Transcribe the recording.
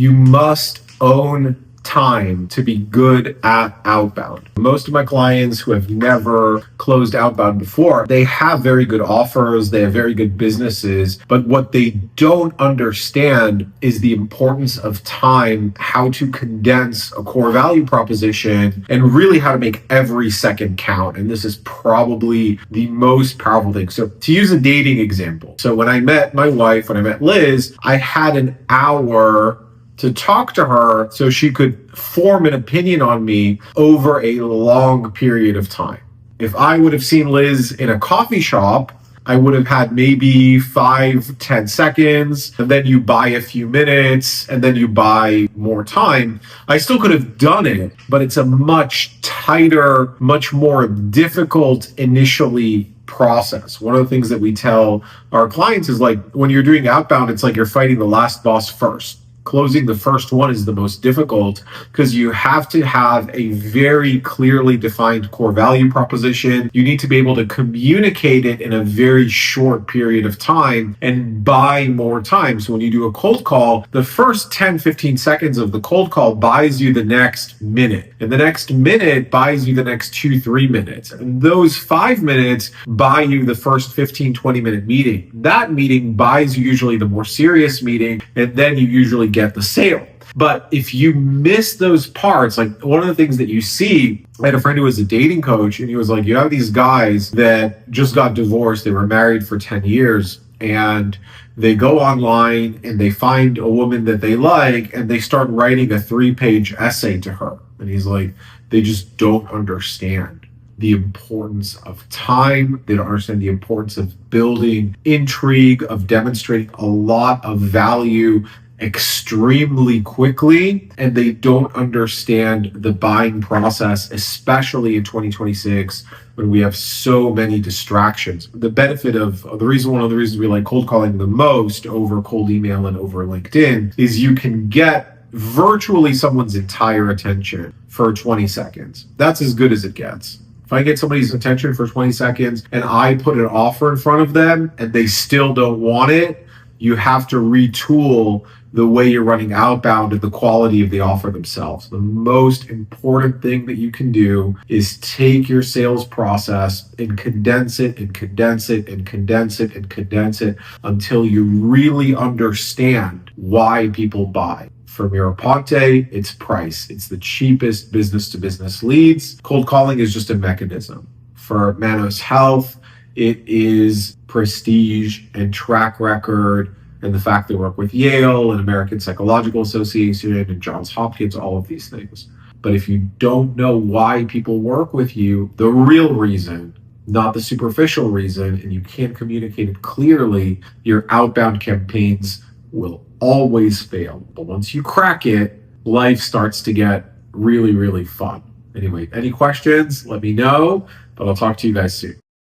You must own time to be good at outbound. Most of my clients who have never closed outbound before, they have very good offers, they have very good businesses, but what they don't understand is the importance of time, how to condense a core value proposition, and really how to make every second count. And this is probably the most powerful thing. So to use a dating example, so when I met my wife, when I met Liz, I had an hour to talk to her so she could form an opinion on me over a long period of time. If I would have seen Liz in a coffee shop, I would have had maybe 5-10 seconds, and then you buy a few minutes, and then you buy more time. I still could have done it, but it's a much tighter, much more difficult initially process. One of the things that we tell our clients is like, when you're doing outbound, it's like you're fighting the last boss first. Closing the first one is the most difficult because you have to have a very clearly defined core value proposition. You need to be able to communicate it in a very short period of time and buy more time. So when you do a cold call, the first 10-15 seconds of the cold call buys you the next minute. And the next minute buys you the next 2-3 minutes. And those 5 minutes buy you the first 15-20 minute meeting. That meeting buys you usually the more serious meeting, and then you usually get the sale. But if you miss those parts, like one of the things that you see, I had a friend who was a dating coach, and he was like, you have these guys that just got divorced, they were married for 10 years, and they go online and they find a woman that they like, and they start writing a 3-page essay to her. And he's like, they just don't understand the importance of time. They don't understand the importance of building intrigue, of demonstrating a lot of value extremely quickly, and they don't understand the buying process, especially in 2026 when we have so many distractions. The benefit of one of the reasons we like cold calling the most over cold email and over LinkedIn is you can get virtually someone's entire attention for 20 seconds. That's as good as it gets. If I get somebody's attention for 20 seconds and I put an offer in front of them and they still don't want it, you have to retool the way you're running outbound and the quality of the offer themselves. The most important thing that you can do is take your sales process and condense it and condense it and condense it and condense it until you really understand why people buy. For Mirraponte, it's price. It's the cheapest business-to-business leads. Cold calling is just a mechanism. For Manos Health, it is prestige and track record and the fact they work with Yale and American Psychological Association and Johns Hopkins, all of these things. But if you don't know why people work with you, the real reason, not the superficial reason, and you can't communicate it clearly, your outbound campaigns will always fail. But once you crack it, life starts to get really, really fun. Anyway, any questions? Let me know, but I'll talk to you guys soon.